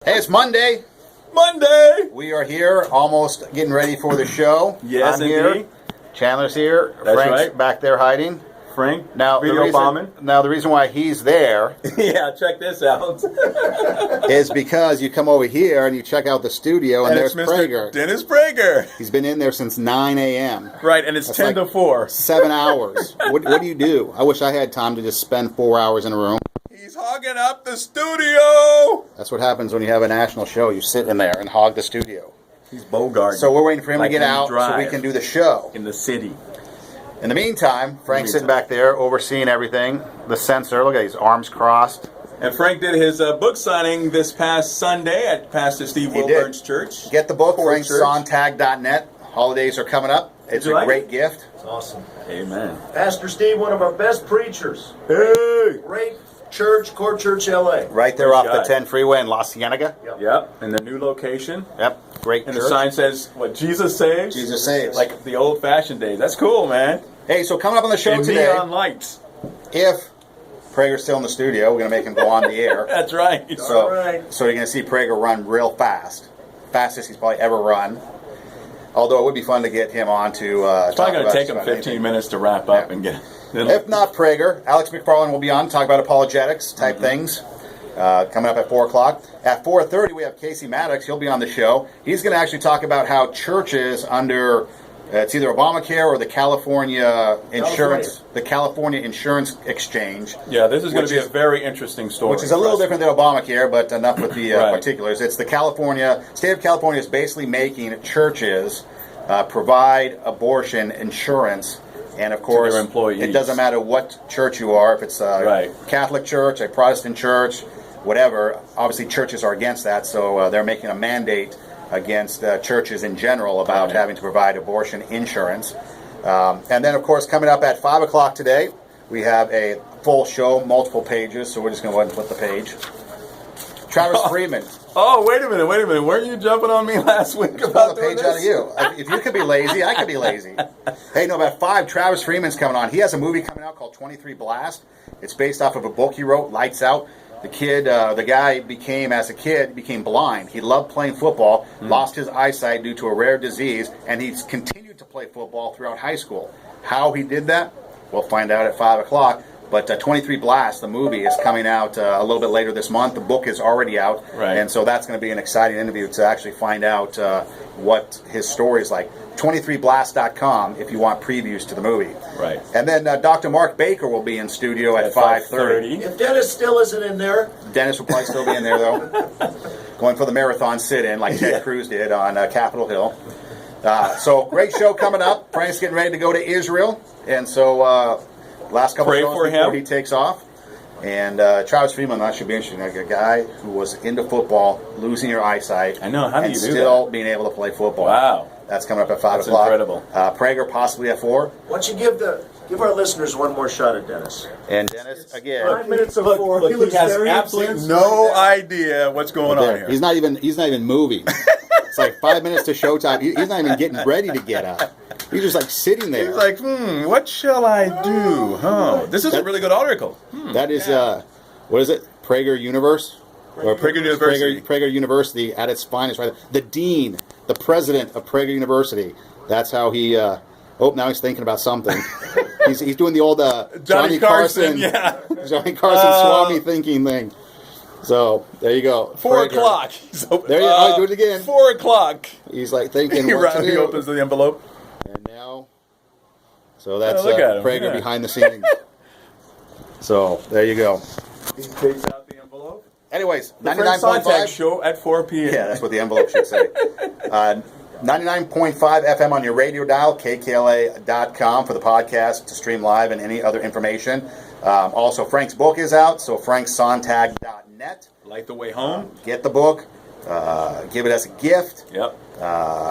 Hey, it's Monday. Monday! We are here, almost getting ready for the show. Yes, I'm indeed. here. Chandler's here. That's Frank's right. back there hiding. Frank, Now, video bombing. Now, the reason why he's there Yeah, check this out. is because you come over here and you check out the studio, and there's it's Mr. Prager. Dennis Prager. He's been in there since 9 a.m. Right, and it's That's 10 to 4. 7 hours. What do you do? I wish I had time to just spend 4 hours in a room. He's hogging up the studio. That's what happens when you have a national show. You sit in there and hog the studio. He's Bogart. So we're waiting for him Like to get when you out so drive we can do the show. in the city. In the meantime, Frank's sitting back there overseeing everything. The censor, look at his arms crossed. And Frank did his book signing this past Sunday at Pastor Steve He Wilburn's did. church. Get the book, Ford Church. FrankSontag.net. Holidays are coming up. It's you a like great it? gift. It's awesome. Amen. Pastor Steve, one of our best preachers. Hey! Great church, Court Church, LA. Right there Praise off the God. 10 freeway in La Cienega. Yep, in the new location. Yep, great And church. the sign says, what, Jesus saves? Jesus saves. Like the old-fashioned days. That's cool, man. Hey, so coming up on the show And today, neon lights. if Prager's still in the studio, we're going to make him go on the air. That's right. So, All right. so you're going to see Prager run real fast. Fastest he's probably ever run. Although it would be fun to get him on to It's probably going to take him 15 minutes to wrap up and get. If not Prager, Alex McFarland will be on to talk about apologetics type things. Coming up at 4 o'clock. At 4:30, we have Casey Maddox. He'll be on the show. He's going to actually talk about how churches under it's either Obamacare or the California Insurance Exchange. Yeah, this is going to be a very interesting story. Which is a little different than Obamacare, but enough with the Right. particulars. It's the state of California is basically making churches provide abortion insurance. And of course, their employees. it doesn't matter what church you are, if it's a Right. Catholic church, a Protestant church, whatever. Obviously, churches are against that, so they're making a mandate against churches in general about Right. having to provide abortion insurance. And then, of course, coming up at 5 o'clock today, we have a full show, multiple pages, so we're just going to go ahead and flip the page. Travis Freeman. Oh, wait a minute. Weren't you jumping on me last week Pull about the doing page this? out of you. If you could be lazy, I could be lazy. Hey, no, about 5, Travis Freeman's coming on. He has a movie coming out called 23 Blast. It's based off of a book he wrote, Lights Out. The guy became blind. He loved playing football, lost his eyesight due to a rare disease, and he's continued to play football throughout high school. How he did that, we'll find out at 5 o'clock. But 23 Blast, the movie, is coming out a little bit later this month. The book is already out. Right. And so that's going to be an exciting interview to actually find out what his story is like. 23blast.com if you want previews to the movie. Right. And then Dr. Mark Baker will be in studio at 5:30. If Dennis still isn't in there, Dennis will probably still be in there, though. Going for the marathon sit-in like Ted Cruz did on Capitol Hill. So, great show coming up. Frank's getting ready to go to Israel. And so, last couple Pray of shows for before him. he takes off. And Travis Freeman, that should be interesting. Like a guy who was into football, losing your eyesight. I know. How do and you do still that? being able to play football. Wow. That's coming up at 5 That's o'clock. incredible. Prager possibly at 4. why don't you give our listeners one more shot at Dennis? And Dennis, again. 5 minutes of 4. Look, He looks he has very absolutely intense. no idea what's going on here. He's not even moving. It's like 5 minutes to showtime. He's not even getting ready to get up. He's just like sitting there. He's like, what shall I do? Huh? This is a really good article. That is, what is it? Prager Universe? Or Prager University. Prager University at its finest, right? The dean, the president of Prager University. That's how he. Now he's thinking about something. he's doing the old Johnny Carson, yeah. Johnny Carson Swami thinking thing. So there you go. 4 Prager. o'clock. There you go. Do it again. 4 o'clock. He's like thinking. He What to do. opens the envelope. And now, so that's look at him, Prager yeah. behind the scenes. So there you go. He takes out the envelope. Anyways, The Frank Sontag 99.5. show at 4 p.m. Yeah, that's what the envelope should say. 99.5 FM on your radio dial, kkla.com for the podcast to stream live and any other information. Also, Frank's book is out, so franksontag.net. Like the way home. Get the book. Give it as a gift. Yep.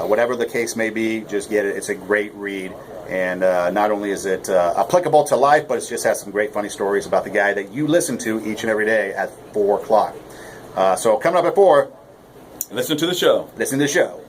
Whatever the case may be, just get it. It's a great read. And not only is it applicable to life, but it just has some great funny stories about the guy that you listen to each and every day at 4 o'clock. So coming up at 4, Listen to the show. listen to the show.